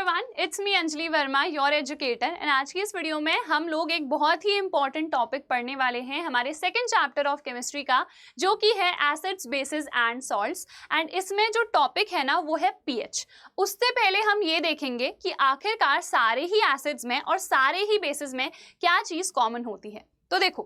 Everyone, it's me Anjali Verma, your educator. And आज की इस वीडियो में हम लोग एक बहुत ही इंपॉर्टेंट टॉपिक पढ़ने वाले हैं हमारे सेकंड चैप्टर ऑफ केमिस्ट्री का, जो कि है acids, basis and salts. And इसमें जो टॉपिक है ना वो है पीएच। उससे पहले हम ये देखेंगे कि आखिरकार सारे ही एसिड्स में और सारे ही बेसिस में क्या चीज कॉमन होती है। तो देखो,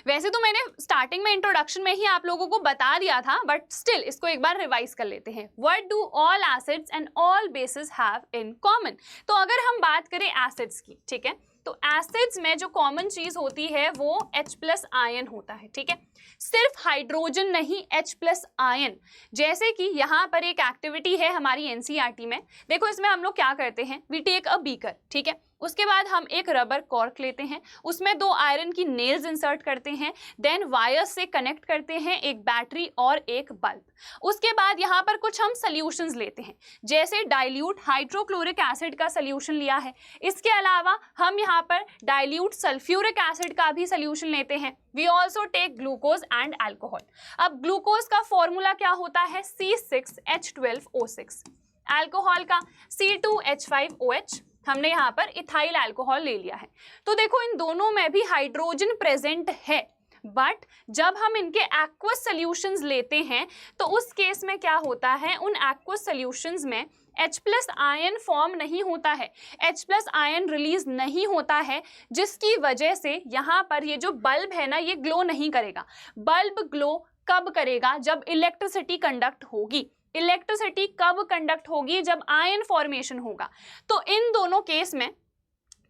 वैसे तो मैंने स्टार्टिंग में इंट्रोडक्शन में ही आप लोगों को बता दिया था, बट स्टिल इसको एक बार रिवाइज कर लेते हैं। What do all acids and all basis have in common. तो अगर हम बात करें एसिड्स की, ठीक है, तो एसिड्स में जो कॉमन चीज होती है वो H+ आयन होता है, ठीक है। सिर्फ हाइड्रोजन नहीं, H+ आयन। जैसे कि यहाँ पर एक एक्टिविटी है हमारी एनसीईआरटी में, देखो इसमें हम लोग क्या करते हैं, वी टेक अ बीकर, ठीक है, उसके बाद हम एक रबर कॉर्क लेते हैं, उसमें 2 आयरन की नेल्स इंसर्ट करते हैं, देन वायर्स से कनेक्ट करते हैं एक बैटरी और एक बल्ब। उसके बाद यहाँ पर कुछ हम सॉल्यूशंस लेते हैं, जैसे डाइल्यूट हाइड्रोक्लोरिक एसिड का सॉल्यूशन लिया है। इसके अलावा हम यहाँ पर डाइल्यूट सल्फ्यूरिक एसिड का भी सॉल्यूशन लेते हैं। We also take glucose and alcohol. अब ग्लूकोज का फॉर्मूला क्या होता है, C6H12O6। अल्कोहल का C2H5OH। हमने यहाँ पर इथाइल अल्कोहल ले लिया है। तो देखो इन दोनों में भी हाइड्रोजन प्रेजेंट है, बट जब हम इनके एक्वस सॉल्यूशंस लेते हैं तो उस केस में क्या होता है, उन एक्वस सॉल्यूशंस में H+ आयन फॉर्म नहीं होता है, H+ आयन रिलीज नहीं होता है, जिसकी वजह से यहाँ पर ये जो बल्ब है ना ये ग्लो नहीं करेगा। बल्ब ग्लो कब करेगा, जब इलेक्ट्रिसिटी कंडक्ट होगी। इलेक्ट्रिसिटी कब कंडक्ट होगी, जब आयन फॉर्मेशन होगा। तो इन दोनों केस में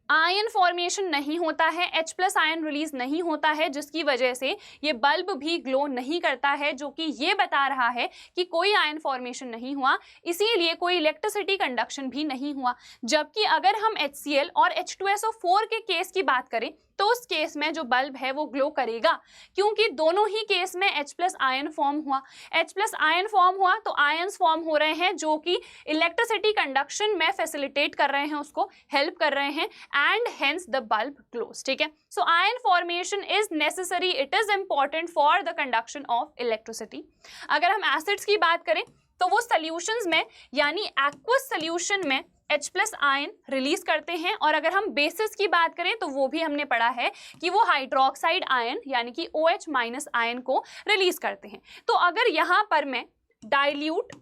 आयन फॉर्मेशन नहीं होता है, H+ आयन रिलीज नहीं होता है, जिसकी वजह से ये बल्ब भी ग्लो नहीं करता है, जो कि ये बता रहा है कि कोई आयन फॉर्मेशन नहीं हुआ, इसीलिए कोई इलेक्ट्रिसिटी कंडक्शन भी नहीं हुआ। जबकि अगर हम HCl और H2SO4 के केस की बात करें तो उस केस में जो बल्ब है वो ग्लो करेगा, क्योंकि दोनों ही केस में H+ आयन फॉर्म हुआ। H+ आयन फॉर्म हुआ तो आयन्स फॉर्म हो रहे हैं जो कि इलेक्ट्रिसिटी कंडक्शन में फैसिलिटेट कर रहे हैं, उसको हेल्प कर रहे हैं, and hence the bulb glows, ठीक है। So ion formation is necessary, it is important for the conduction of electricity। अगर हम एसिड्स की बात करें तो वो सॉल्यूशंस में यानी एक्वस सॉल्यूशन में H+ आयन रिलीज करते हैं, और अगर हम बेसिस की बात करें तो वो भी हमने पढ़ा है कि वो हाइड्रोक्साइड आयन यानी कि OH- आयन को रिलीज करते हैं। तो अगर यहाँ पर मैं डाइल्यूट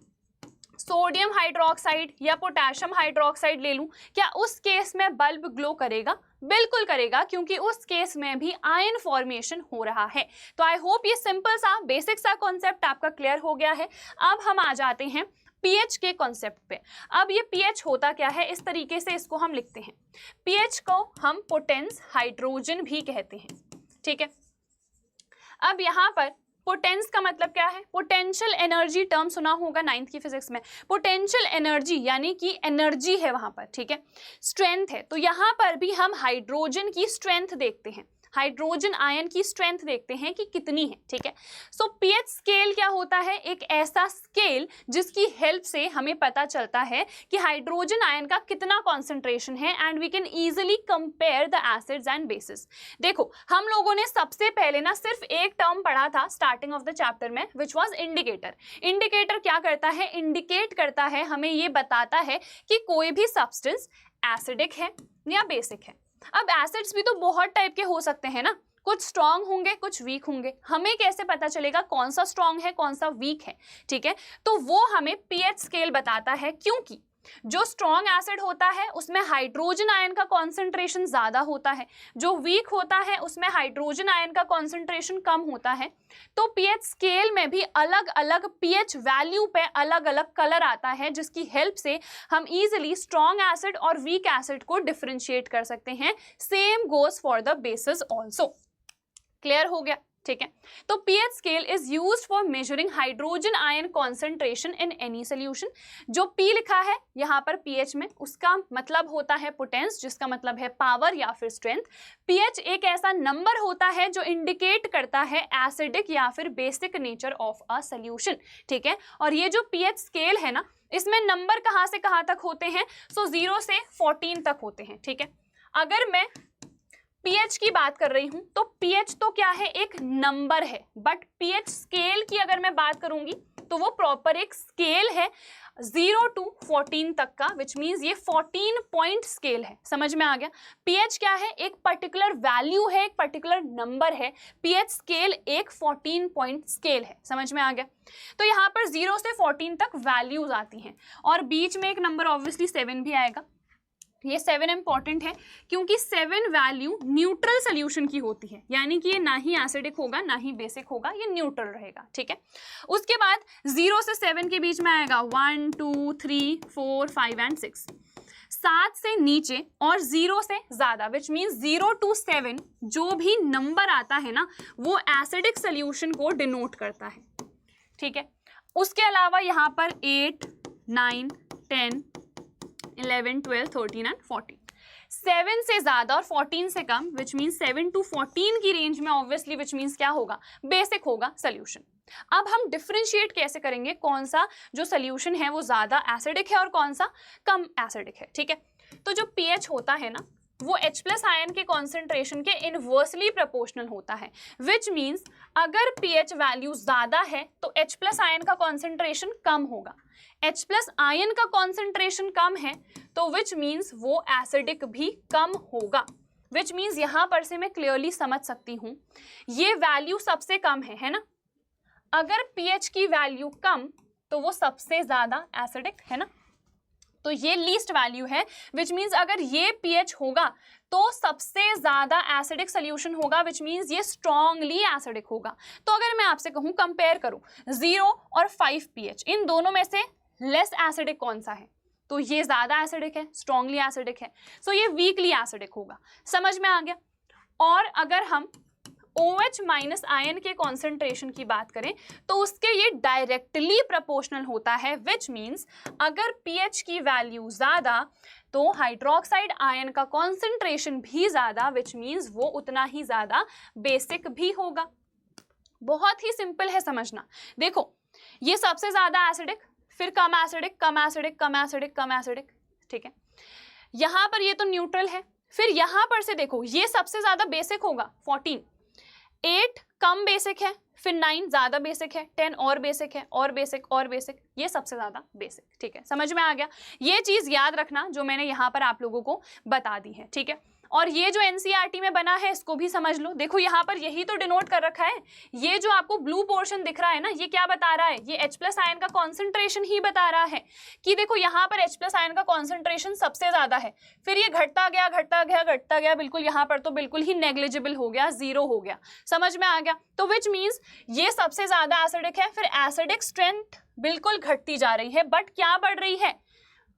सोडियम हाइड्रोक्साइड या पोटेशियम हाइड्रोक्साइड ले लूं, क्या उस केस में बल्ब ग्लो करेगा? बिल्कुल करेगा, क्योंकि उस केस में भी आयन फॉर्मेशन हो रहा है। तो आई होप ये सिंपल सा बेसिक सा कॉन्सेप्ट आपका क्लियर हो गया है। अब हम आ जाते हैं पीएच के कॉन्सेप्ट पे। अब ये पीएच होता क्या है, इस तरीके से इसको हम लिखते हैं। पीएच को हम पोटेंस हाइड्रोजन भी कहते हैं, ठीक है। अब यहाँ पर पोटेंस का मतलब क्या है, पोटेंशियल एनर्जी टर्म सुना होगा 9th की फिजिक्स में। पोटेंशियल एनर्जी यानी कि एनर्जी है वहां पर, ठीक है। स्ट्रेंथ है, तो यहाँ पर भी हम हाइड्रोजन की स्ट्रेंथ देखते हैं, हाइड्रोजन आयन की स्ट्रेंथ देखते हैं कि कितनी है, ठीक है। सो पीएच स्केल क्या होता है, एक ऐसा स्केल जिसकी हेल्प से हमें पता चलता है कि हाइड्रोजन आयन का कितना कॉन्सेंट्रेशन है, and we can easily compare the acids and bases. देखो हम लोगों ने सबसे पहले ना सिर्फ एक टर्म पढ़ा था स्टार्टिंग ऑफ द चैप्टर में, विच वॉज इंडिकेटर। इंडिकेटर क्या करता है, इंडिकेट करता है, हमें ये बताता है कि कोई भी सब्सटेंस एसिडिक है या बेसिक है। अब एसिड्स भी तो बहुत टाइप के हो सकते हैं ना, कुछ स्ट्रॉन्ग होंगे कुछ वीक होंगे, हमें कैसे पता चलेगा कौन सा स्ट्रॉन्ग है कौन सा वीक है, ठीक है। तो वो हमें पीएच स्केल बताता है, क्योंकि जो स्ट्रॉन्ग एसिड होता है उसमें हाइड्रोजन आयन का कॉन्सेंट्रेशन ज्यादा होता है, जो वीक होता है उसमें हाइड्रोजन आयन का कॉन्सेंट्रेशन कम होता है। तो पीएच स्केल में भी अलग अलग पीएच वैल्यू पे अलग अलग कलर आता है, जिसकी हेल्प से हम इजीली स्ट्रॉन्ग एसिड और वीक एसिड को डिफरेंशिएट कर सकते हैं। Same goes for the basis also. Clear हो गया, ठीक है। तो pH scale is used for measuring hydrogen ion concentration in any solution. जो पी लिखा है यहाँ पर पीएच में, उसका मतलब होता है पोटेंस, जिसका मतलब है पावर या फिर स्ट्रेंथ। पीएच एक ऐसा नंबर होता है जो इंडिकेट करता है एसिडिक या फिर basic nature of a solution, ठीक है। और ये जो पीएच स्केल है ना, इसमें नंबर कहाँ से कहाँ तक होते हैं, सो 0 से 14 तक होते हैं, ठीक है। अगर मैं पीएच की बात कर रही हूं तो पीएच तो क्या है, एक नंबर है, बट पीएच स्केल की अगर मैं बात करूंगी तो वो प्रॉपर एक स्केल है। 0 to 14 तक का, विच मीन्स ये 14 पॉइंट स्केल है। समझ में आ गया? पीएच क्या है? एक पर्टिकुलर वैल्यू है, एक पर्टिकुलर नंबर है। पीएच स्केल एक 14 पॉइंट स्केल है। समझ में आ गया? तो यहाँ पर 0 से 14 तक वैल्यूज आती हैं और बीच में एक नंबर ऑब्वियसली 7 भी आएगा। ये 7 इंपॉर्टेंट है क्योंकि 7 वैल्यू न्यूट्रल सोल्यूशन की होती है, यानी कि ये ना ही एसिडिक होगा ना ही बेसिक होगा, ये न्यूट्रल रहेगा। ठीक है, उसके बाद 0 से 7 के बीच में आएगा 1 2 3 4 5 एंड 6। 7 से नीचे और 0 से ज्यादा, विच मीन्स 0 to 7 जो भी नंबर आता है ना वो एसिडिक सोल्यूशन को डिनोट करता है। ठीक है, उसके अलावा यहाँ पर 8 9 10 11 12 13 एंड 14। 7 से ज्यादा और 14 से कम, विच मीन्स 7 to 14 की रेंज में ऑब्वियसली, विच मीन्स क्या होगा? बेसिक होगा सोल्यूशन। अब हम डिफरेंशिएट कैसे करेंगे कौन सा जो सोल्यूशन है वो ज्यादा एसिडिक है और कौन सा कम एसिडिक है। ठीक है, तो जो पीएच होता है ना वो H+ आयन के कॉन्सेंट्रेशन के इनवर्सली प्रोपोर्शनल होता है, विच मीन्स अगर पीएच वैल्यू ज्यादा है तो H+ आयन का कॉन्सेंट्रेशन कम होगा। H+ आयन का कॉन्सेंट्रेशन कम है तो विच मीन्स वो एसिडिक भी कम होगा। विच मीन्स यहां पर से मैं क्लियरली समझ सकती हूं ये वैल्यू सबसे कम है ना? अगर पीएच की वैल्यू कम तो वो सबसे ज्यादा एसिडिक है ना, तो ये लीस्ट वैल्यू है, विच मीन्स अगर ये पीएच होगा तो सबसे ज्यादा एसिडिक सोल्यूशन होगा, विच मीन्स ये स्ट्रांगली एसिडिक होगा। तो अगर मैं आपसे कहूं कंपेयर करो 0 और 5 पीएच, इन दोनों में से लेस एसिडिक कौन सा है? तो ये ज्यादा एसिडिक है, स्ट्रांगली एसिडिक है, सो ये वीकली एसिडिक होगा। समझ में आ गया? और अगर हम OH- आयन के कॉन्सेंट्रेशन की बात करें तो उसके ये डायरेक्टली प्रोपोर्शनल होता है, विच मीन्स अगर पीएच की वैल्यू ज्यादा तो हाइड्रोक्साइड आयन का कॉन्सेंट्रेशन भी ज्यादा, विच मीन्स वो उतना ही ज्यादा बेसिक भी होगा। बहुत ही सिंपल है समझना। देखो ये सबसे ज्यादा एसिडिक, फिर कम एसिडिक, कम एसिडिक, कम एसिडिक, कम एसिडिक। ठीक है, यहां पर ये तो न्यूट्रल है, फिर यहां पर से देखो ये सबसे ज्यादा बेसिक होगा 14, 8 कम बेसिक है, फिर 9 ज्यादा बेसिक है, 10 और बेसिक है, और बेसिक और बेसिक, ये सबसे ज्यादा बेसिक। ठीक है, समझ में आ गया? ये चीज याद रखना जो मैंने यहाँ पर आप लोगों को बता दी है। ठीक है, और ये जो एनसीईआरटी में बना है इसको भी समझ लो। देखो यहाँ पर यही तो डिनोट कर रखा है, ये जो आपको ब्लू पोर्शन दिख रहा है ना ये क्या बता रहा है? ये H+ आयन का कॉन्सेंट्रेशन ही बता रहा है कि देखो यहाँ पर H+ आयन का कॉन्सेंट्रेशन सबसे ज्यादा है, फिर ये घटता गया घटता गया घटता गया, बिल्कुल यहाँ पर तो बिल्कुल ही नेग्लिजिबल हो गया, 0 हो गया। समझ में आ गया? तो विच मीन्स ये सबसे ज्यादा एसिडिक है, फिर एसिडिक स्ट्रेंथ बिल्कुल घटती जा रही है, बट क्या बढ़ रही है?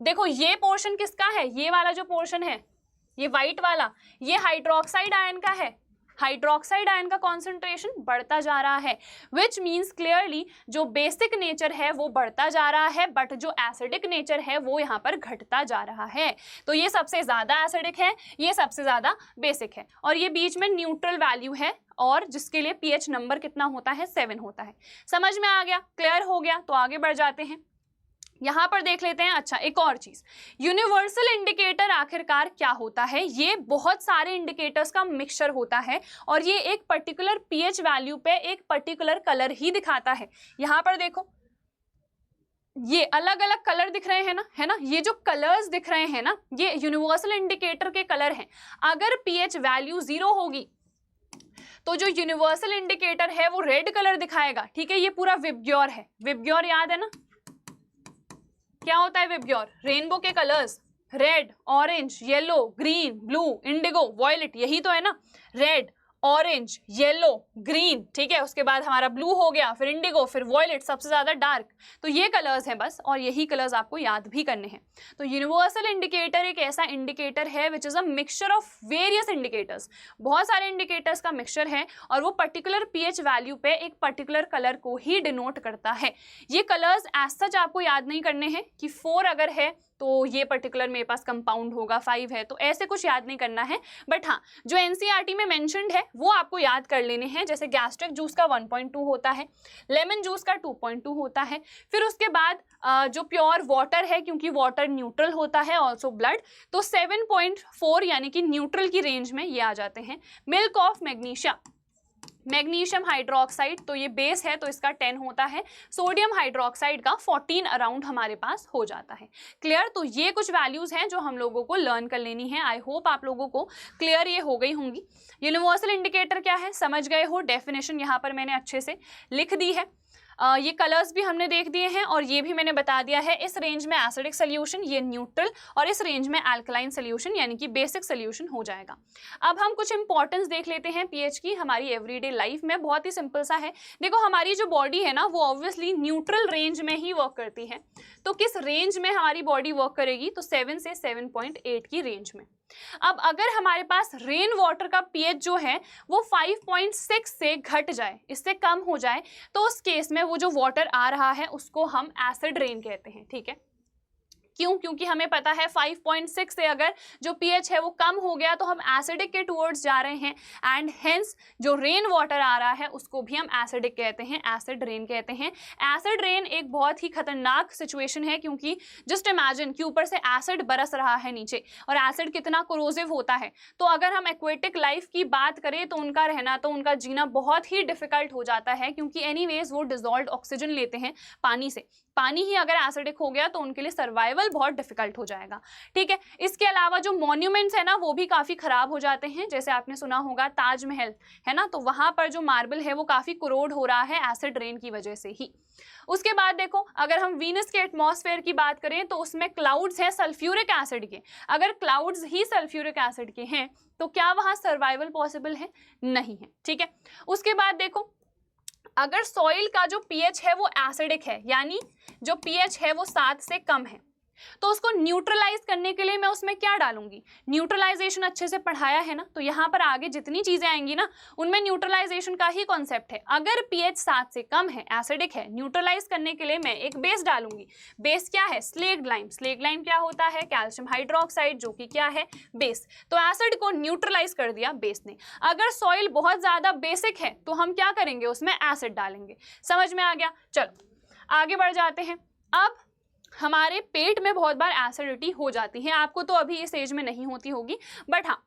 देखो ये पोर्शन किसका है? ये वाला जो पोर्शन है, ये व्हाइट वाला, ये हाइड्रोक्साइड आयन का है। हाइड्रोक्साइड आयन का कॉन्सेंट्रेशन बढ़ता जा रहा है, विच मीन्स क्लियरली जो बेसिक नेचर है वो बढ़ता जा रहा है, बट जो एसिडिक नेचर है वो यहाँ पर घटता जा रहा है। तो ये सबसे ज्यादा एसिडिक है, ये सबसे ज्यादा बेसिक है, और ये बीच में न्यूट्रल वैल्यू है, और जिसके लिए पीएच नंबर कितना होता है? 7 होता है। समझ में आ गया? क्लियर हो गया? तो आगे बढ़ जाते हैं, यहां पर देख लेते हैं। अच्छा, एक और चीज, यूनिवर्सल इंडिकेटर आखिरकार क्या होता है? ये बहुत सारे इंडिकेटर्स का मिक्सचर होता है और ये एक पर्टिकुलर पीएच वैल्यू पे एक पर्टिकुलर कलर ही दिखाता है। यहां पर देखो ये अलग अलग कलर दिख रहे हैं ना, है ना? ये जो कलर्स दिख रहे हैं ना ये यूनिवर्सल इंडिकेटर के कलर हैं। अगर पीएच वैल्यू 0 होगी तो जो यूनिवर्सल इंडिकेटर है वो रेड कलर दिखाएगा। ठीक है, ये पूरा विबग्योर है। विबग्योर याद है ना? क्या होता है विबग्योर? रेनबो के colours, red, orange, yellow, green, blue, indigo, violet, यही तो है ना? रेड, ऑरेंज, येलो, ग्रीन, ठीक है, उसके बाद हमारा ब्लू हो गया, फिर इंडिगो, फिर वॉयलेट, सबसे ज्यादा डार्क। तो ये कलर्स हैं बस, और यही कलर्स आपको याद भी करने हैं। तो यूनिवर्सल इंडिकेटर एक ऐसा इंडिकेटर है which is a mixture of various indicators, बहुत सारे इंडिकेटर्स का मिक्सचर है, और वो पर्टिकुलर पीएच वैल्यू पे एक पर्टिकुलर कलर को ही डिनोट करता है। ये कलर्स एज सच आपको याद नहीं करने हैं कि 4 अगर है तो ये पर्टिकुलर मेरे पास कंपाउंड होगा, 5 है तो ऐसे कुछ याद नहीं करना है, बट हाँ जो एनसीईआरटी में मेंशन्ड है वो आपको याद कर लेने हैं। जैसे गैस्ट्रिक जूस का 1.2 होता है, लेमन जूस का 2.2 होता है, फिर उसके बाद जो प्योर वाटर है, क्योंकि वाटर न्यूट्रल होता है, ऑल्सो ब्लड, तो 7.4 यानी कि न्यूट्रल की रेंज में ये आ जाते हैं। Milk of magnesia magnesium hydroxide, तो ये बेस है तो इसका 10 होता है, सोडियम हाइड्रोक्साइड का 14 अराउंड हमारे पास हो जाता है। क्लियर? तो ये कुछ वैल्यूज हैं जो हम लोगों को लर्न कर लेनी है। आई होप आप लोगों को क्लियर ये हो गई होंगी। यूनिवर्सल इंडिकेटर क्या है समझ गए हो, डेफिनेशन यहाँ पर मैंने अच्छे से लिख दी है। ये कलर्स भी हमने देख दिए हैं और ये भी मैंने बता दिया है। इस रेंज में एसिडिक सोल्यूशन, ये न्यूट्रल, और इस रेंज में अल्कलाइन सोल्यूशन यानी कि बेसिक सोल्यूशन हो जाएगा। अब हम कुछ इंपॉर्टेंस देख लेते हैं पीएच की हमारी एवरीडे लाइफ में। बहुत ही सिंपल सा है। देखो हमारी जो बॉडी है ना वो ऑब्वियसली न्यूट्रल रेंज में ही वर्क करती है। तो किस रेंज में हमारी बॉडी वर्क करेगी? तो 7 से 7.8 की रेंज में। अब अगर हमारे पास रेन वाटर का पीएच जो है वो 5.6 से घट जाए, इससे कम हो जाए, तो उस केस में वो जो वाटर आ रहा है उसको हम एसिड रेन कहते हैं। ठीक है? क्यों? क्योंकि हमें पता है 5.6 से अगर जो पीएच है वो कम हो गया तो हम एसिडिक के टुवर्ड्स जा रहे हैं, एंड हेंस जो रेन वाटर आ रहा है उसको भी हम एसिडिक कहते हैं, एसिड रेन कहते हैं। एसिड रेन एक बहुत ही खतरनाक सिचुएशन है, क्योंकि जस्ट इमेजिन कि ऊपर से एसिड बरस रहा है नीचे, और एसिड कितना कोरोसिव होता है। तो अगर हम एक्वेटिक लाइफ की बात करें तो उनका रहना, तो उनका जीना बहुत ही डिफिकल्ट हो जाता है, क्योंकि एनीवेज वो डिजॉल्व्ड ऑक्सीजन लेते हैं पानी से। पानी ही अगर एसिडिक हो गया तो उनके लिए सर्वाइवल बहुत डिफिकल्ट हो जाएगा। ठीक है? इसके अलावा जो मॉन्यूमेंट्स है ना वो भी काफ़ी ख़राब हो जाते हैं। जैसे आपने सुना होगा ताजमहल है ना, तो वहाँ पर जो मार्बल है वो काफ़ी कोरोड हो रहा है एसिड रेन की वजह से ही। उसके बाद देखो अगर हम वीनस के एटमॉस्फेयर की बात करें तो उसमें क्लाउड्स हैं सल्फ्यूरिक एसिड के। अगर क्लाउड्स ही सल्फ्यूरिक एसिड के हैं तो क्या वहाँ सर्वाइवल पॉसिबल है? नहीं है। ठीक है? उसके बाद देखो अगर सॉइल का जो पीएच है वो एसिडिक है, यानी जो पीएच है वो 7 से कम है, तो उसको न्यूट्रलाइज करने के लिए मैं उसमें क्या डालूंगी? न्यूट्रलाइजेशन अच्छे से पढ़ाया है ना, तो यहाँ पर आगे जितनी चीजें आएंगी ना उनमें न्यूट्रलाइजेशन का ही कॉन्सेप्ट है। अगर पीएच 7 से कम है, एसिडिक है, न्यूट्रलाइज करने के लिए मैं एक बेस डालूंगी। बेस क्या है? स्लेग्ड लाइम। स्लेग्ड लाइम क्या होता है? कैल्शियम हाइड्रोक्साइड, जो कि क्या है? बेस। तो एसिड को न्यूट्रलाइज कर दिया बेस ने। अगर सॉइल बहुत ज्यादा बेसिक है तो हम क्या करेंगे? उसमें एसिड डालेंगे। समझ में आ गया? चलो आगे बढ़ जाते हैं। अब हमारे पेट में बहुत बार एसिडिटी हो जाती है। आपको तो अभी इस एज में नहीं होती होगी, बट हाँ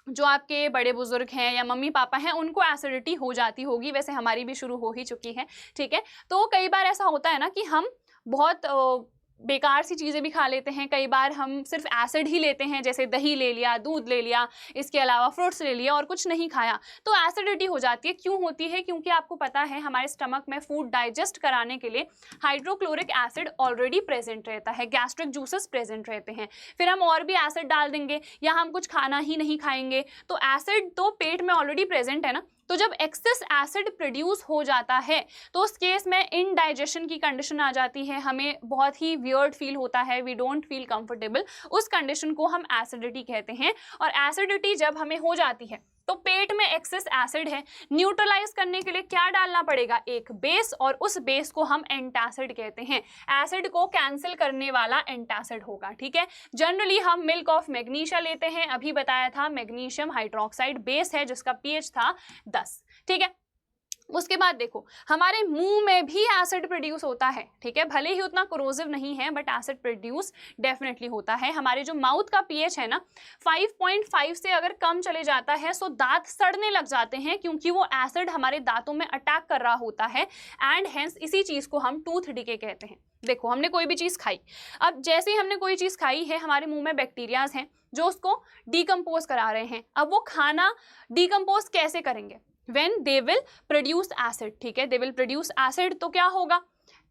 जो आपके बड़े बुजुर्ग हैं या मम्मी पापा हैं उनको एसिडिटी हो जाती होगी। वैसे हमारी भी शुरू हो ही चुकी है। ठीक है? तो कई बार ऐसा होता है ना कि हम बहुत बेकार सी चीज़ें भी खा लेते हैं। कई बार हम सिर्फ एसिड ही लेते हैं, जैसे दही ले लिया, दूध ले लिया, इसके अलावा फ्रूट्स ले लिया और कुछ नहीं खाया, तो एसिडिटी हो जाती है। क्यों होती है? क्योंकि आपको पता है हमारे स्टमक में फूड डाइजेस्ट कराने के लिए हाइड्रोक्लोरिक एसिड ऑलरेडी प्रेजेंट रहता है, गैस्ट्रिक जूसेस प्रेजेंट रहते हैं। फिर हम और भी एसिड डाल देंगे या हम कुछ खाना ही नहीं खाएंगे, तो एसिड तो पेट में ऑलरेडी प्रेजेंट है ना। तो जब एक्सेस एसिड प्रोड्यूस हो जाता है तो उस केस में इनडाइजेशन की कंडीशन आ जाती है, हमें बहुत ही वियर्ड फील होता है, वी डोंट फील कंफर्टेबल। उस कंडीशन को हम एसिडिटी कहते हैं। और एसिडिटी जब हमें हो जाती है तो पेट में एक्सेस एसिड है, न्यूट्रलाइज करने के लिए क्या डालना पड़ेगा? एक बेस, और उस बेस को हम एंटासिड कहते हैं। एसिड को कैंसिल करने वाला एंटासिड होगा। ठीक है? जनरली हम मिल्क ऑफ मैग्नीशिया लेते हैं। अभी बताया था मैग्नीशियम हाइड्रोक्साइड बेस है जिसका पीएच था 10। ठीक है? उसके बाद देखो हमारे मुंह में भी एसिड प्रोड्यूस होता है। ठीक है? भले ही उतना कोरोसिव नहीं है बट एसिड प्रोड्यूस डेफिनेटली होता है। हमारे जो माउथ का पीएच है ना 5.5 से अगर कम चले जाता है तो दांत सड़ने लग जाते हैं, क्योंकि वो एसिड हमारे दांतों में अटैक कर रहा होता है, एंड हेंस इसी चीज को हम टूथ डिके कहते हैं। देखो हमने कोई भी चीज खाई, अब जैसे ही हमने कोई चीज खाई है हमारे मुंह में बैक्टीरियाज हैं जो उसको डिकम्पोज करा रहे हैं। अब वो खाना डिकम्पोज कैसे करेंगे? when they will produce acid। ठीक है? they will produce acid, तो क्या होगा?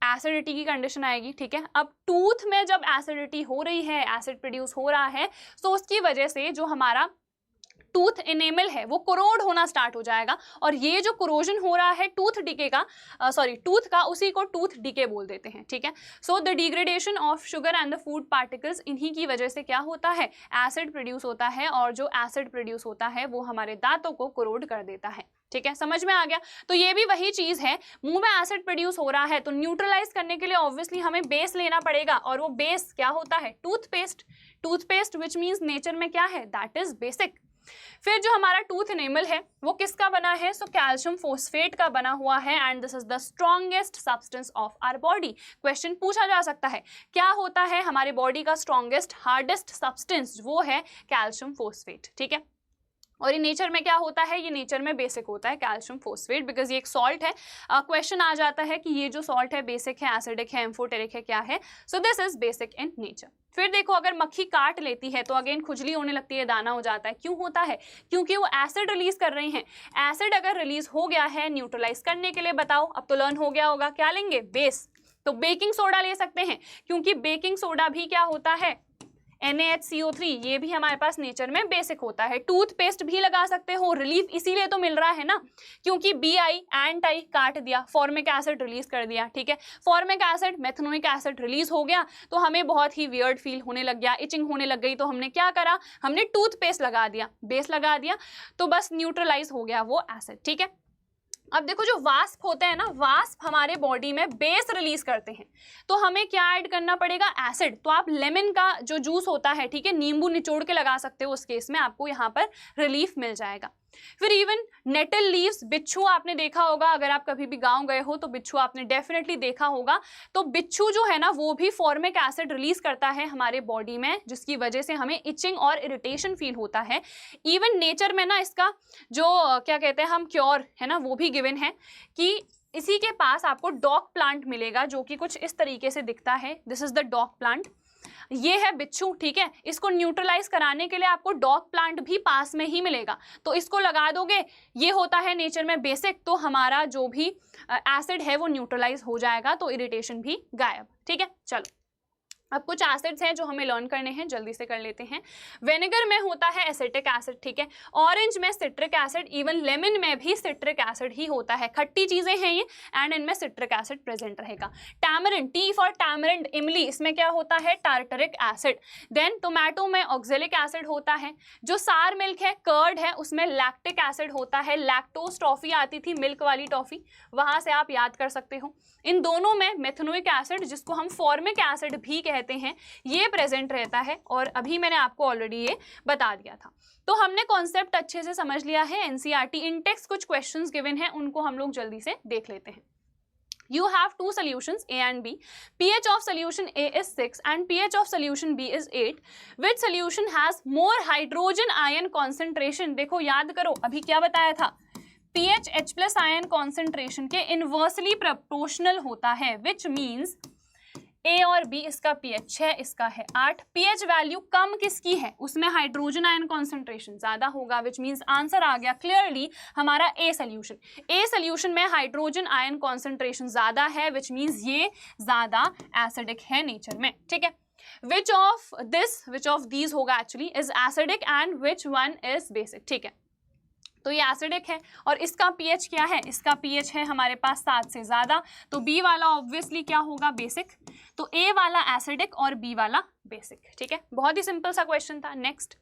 एसिडिटी की कंडीशन आएगी। ठीक है? अब टूथ में जब एसिडिटी हो रही है, एसिड प्रोड्यूस हो रहा है, तो उसकी वजह से जो हमारा टूथ इनेमल है वो कोरोड होना स्टार्ट हो जाएगा, और ये जो कोरोजन हो रहा है टूथ डिके का, टूथ का, उसी को टूथ डिके बोल देते हैं। ठीक है? So the degradation of sugar and the food particles, इन्हीं की वजह से क्या होता है? एसिड प्रोड्यूस होता है, और जो एसिड प्रोड्यूस होता है वो हमारे दांतों को कोरोड कर देता है। ठीक है? समझ में आ गया? तो ये भी वही चीज है, मुंह में एसिड प्रोड्यूस हो रहा है तो न्यूट्रलाइज करने के लिए ऑब्वियसली हमें बेस लेना पड़ेगा, और वो बेस क्या होता है? Toothpaste. Toothpaste which means nature में क्या है? That is basic. फिर जो हमारा टूथ इनेमल है वो किसका बना है? सो कैल्शियम फोस्फेट का बना हुआ है, and this is the strongest substance of our body. Question पूछा जा सकता है क्या होता है हमारे बॉडी का स्ट्रॉन्गेस्ट हार्डेस्ट सब्सटेंस? वो है कैल्शियम फोस्फेट। ठीक है? और ये नेचर में क्या होता है, ये नेचर में बेसिक होता है कैल्शियम फोस्फेट, बिकॉज ये एक सॉल्ट है। क्वेश्चन आ जाता है कि ये जो सॉल्ट है बेसिक है, एसिडिक है, एम्फोटेरिक है, क्या है, so this is basic in nature. फिर देखो अगर मक्खी काट लेती है तो अगेन खुजली होने लगती है, दाना हो जाता है। क्यों होता है? क्योंकि वो एसिड रिलीज कर रही हैं। एसिड अगर रिलीज हो गया है न्यूट्रलाइज करने के लिए, बताओ अब तो लर्न हो गया होगा, क्या लेंगे, बेस। तो बेकिंग सोडा ले सकते हैं, क्योंकि बेकिंग सोडा भी क्या होता है, NaHCO3, ये भी हमारे पास नेचर में बेसिक होता है। टूथपेस्ट भी लगा सकते हो, रिलीफ इसीलिए तो मिल रहा है ना, क्योंकि BI एंटाई काट दिया, फॉर्मिक एसिड रिलीज कर दिया, ठीक है। Formic acid, methanoic acid release हो गया तो हमें बहुत ही वियर्ड फील होने लग गया, इचिंग होने लग गई, तो हमने क्या करा, हमने टूथपेस्ट लगा दिया, बेस लगा दिया, तो बस न्यूट्रलाइज हो गया वो एसिड, ठीक है। अब देखो जो वास्प होते हैं ना, वास्प हमारे बॉडी में बेस रिलीज करते हैं, तो हमें क्या ऐड करना पड़ेगा, एसिड। तो आप लेमन का जो जूस होता है, ठीक है, नींबू निचोड़ के लगा सकते हो, उस केस में आपको यहाँ पर रिलीफ मिल जाएगा। फिर इवन नेटल लीव्स, बिच्छू आपने देखा होगा, अगर आप कभी भी गांव गए हो तो बिच्छू आपने डेफिनेटली देखा होगा। तो बिच्छू जो है ना वो भी फॉर्मिक एसिड रिलीज करता है हमारे बॉडी में, जिसकी वजह से हमें इचिंग और इरिटेशन फील होता है। इवन नेचर में ना इसका जो क्या कहते हैं हम क्योर है ना, वो भी गिवन है कि इसी के पास आपको डॉग प्लांट मिलेगा, जो कि कुछ इस तरीके से दिखता है। This is the dog plant, ये है बिच्छू, ठीक है। इसको न्यूट्रलाइज कराने के लिए आपको डॉग प्लांट भी पास में ही मिलेगा, तो इसको लगा दोगे, ये होता है नेचर में बेसिक, तो हमारा जो भी एसिड है वो न्यूट्रलाइज हो जाएगा, तो इरिटेशन भी गायब, ठीक है। चलो अब कुछ एसिड्स हैं जो हमें लर्न करने हैं, जल्दी से कर लेते हैं। विनेगर में होता है एसिटिक एसिड, ठीक है। ऑरेंज में सिट्रिक एसिड, इवन लेमन में भी सिट्रिक एसिड ही होता है। खट्टी चीजें हैं ये, एंड इनमें सिट्रिक एसिड प्रेजेंट रहेगा। टैमरिंड, टी फॉर टैमरिंड, इमली, इसमें क्या होता है, टार्टरिक एसिड। देन टोमेटो में ऑक्जेलिक एसिड होता है। जो सार मिल्क है, कर्ड है, उसमें लैक्टिक एसिड होता है। लैक्टोज टॉफी आती थी, मिल्क वाली टॉफी, वहां से आप याद कर सकते हो। इन दोनों में मेथनोइक एसिड, जिसको हम फॉर्मिक एसिड भी कहते हैं, ये प्रेजेंट रहता है, और अभी मैंने आपको ऑलरेडी ये बता दिया था। तो हमने कॉन्सेप्ट अच्छे से समझ लिया है। एनसीईआरटी इन टेक्स्ट कुछ क्वेश्चंस गिवन हैं, उनको हम लोग जल्दी से देख लेते हैं। You have two solutions A and B. pH of solution A is 6 and pH of solution B is 8. Which solution has more hydrogen ion concentration? देखो याद करो, अभी क्या बताया था, pH H plus ion concentration के इनवर्सली प्रोपोर्शनल होता है, which means A और B, इसका pH 6, इसका है 8। pH वैल्यू कम किसकी है, उसमें हाइड्रोजन आयन कॉन्सेंट्रेशन ज्यादा होगा, विच मीन्स आंसर आ गया क्लियरली हमारा A सोल्यूशन। A सोल्यूशन में हाइड्रोजन आयन कॉन्सेंट्रेशन ज्यादा है, विच मीन्स ये ज्यादा एसिडिक है नेचर में, ठीक है। विच ऑफ दीज होगा actually is acidic and which one is basic, ठीक है। तो ये एसिडिक है, और इसका pH क्या है, इसका pH है हमारे पास 7 से ज्यादा, तो B वाला ऑब्वियसली क्या होगा, बेसिक। तो A वाला एसिडिक और B वाला बेसिक, ठीक है। बहुत ही सिंपल सा क्वेश्चन था। Next,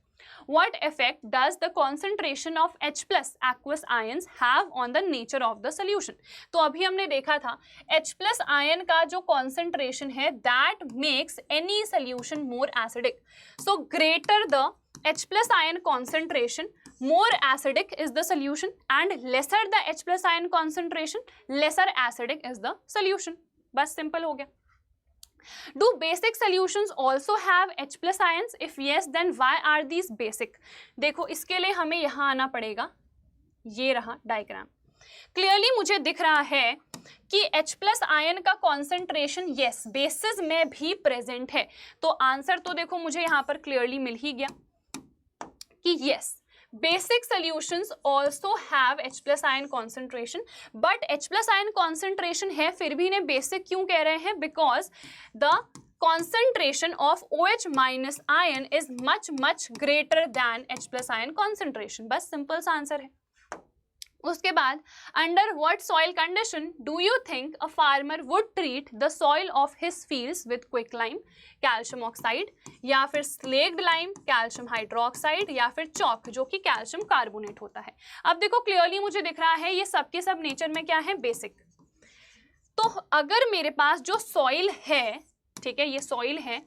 What effect does the concentration of H plus aqueous ions have on the nature of the solution? तो अभी हमने देखा था H plus ion का जो concentration है that makes any solution more acidic. So greater the H plus ion concentration, more acidic is the solution, and lesser the H plus ion concentration, lesser acidic is the solution. बस simple हो गया। Do basic solutions also have H plus ions? If yes, then why are these basic? देखो इसके लिए हमें यहाँ आना पड़ेगा, ये रहा डायग्राम। क्लियरली मुझे दिख रहा है कि H प्लस आयन का कॉन्सेंट्रेशन यस बेसिस में भी प्रेजेंट है, तो आंसर तो देखो मुझे यहाँ पर क्लियरली मिल ही गया कि yes basic solutions also have H plus ion concentration, but H plus ion concentration है, फिर भी इन्हें basic क्यों कह रहे हैं, because the concentration of OH minus ion is much greater than H plus ion concentration। बस simple सा आंसर है। उसके बाद under what soil condition do you think a farmer would treat the soil of his fields with quick lime, calcium oxide, या फिर slaked lime, calcium hydroxide, या फिर chalk जो कि कैल्शियम कार्बोनेट होता है। अब देखो क्लियरली मुझे दिख रहा है ये सब के सब नेचर में क्या है, बेसिक। तो अगर मेरे पास जो सॉइल है, ठीक है, ये सॉइल है,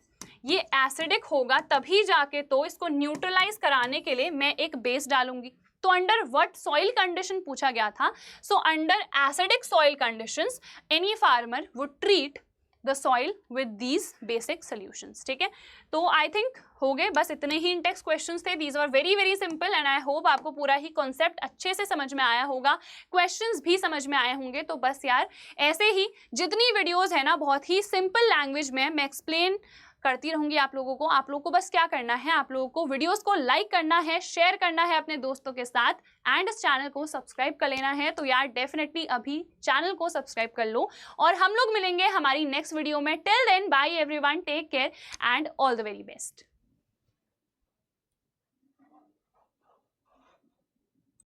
ये एसिडिक होगा तभी जाके तो इसको न्यूट्रलाइज कराने के लिए मैं एक बेस डालूंगी। तो अंडर व्हाट सॉइल कंडीशन पूछा गया था, so under acidic soil conditions any farmer would treat the soil with these basic solutions. ठीक है, तो आई थिंक हो गए, बस इतने ही इन टेक्स्ट क्वेश्चंस थे। These are very very simple and I hope आपको पूरा ही कॉन्सेप्ट अच्छे से समझ में आया होगा, क्वेश्चंस भी समझ में आए होंगे। तो बस यार ऐसे ही जितनी वीडियोस है ना बहुत ही सिंपल लैंग्वेज में मैं एक्सप्लेन करती रहूंगी आप लोगों को। आप लोगों को बस क्या करना है, आप लोगों को वीडियोस को लाइक करना है, शेयर करना है अपने दोस्तों के साथ एंड इस चैनल को सब्सक्राइब कर लेना है। तो यार डेफिनेटली अभी चैनल को सब्सक्राइब कर लो और हम लोग मिलेंगे हमारी नेक्स्ट वीडियो में। Till then bye everyone, take care and all the very best.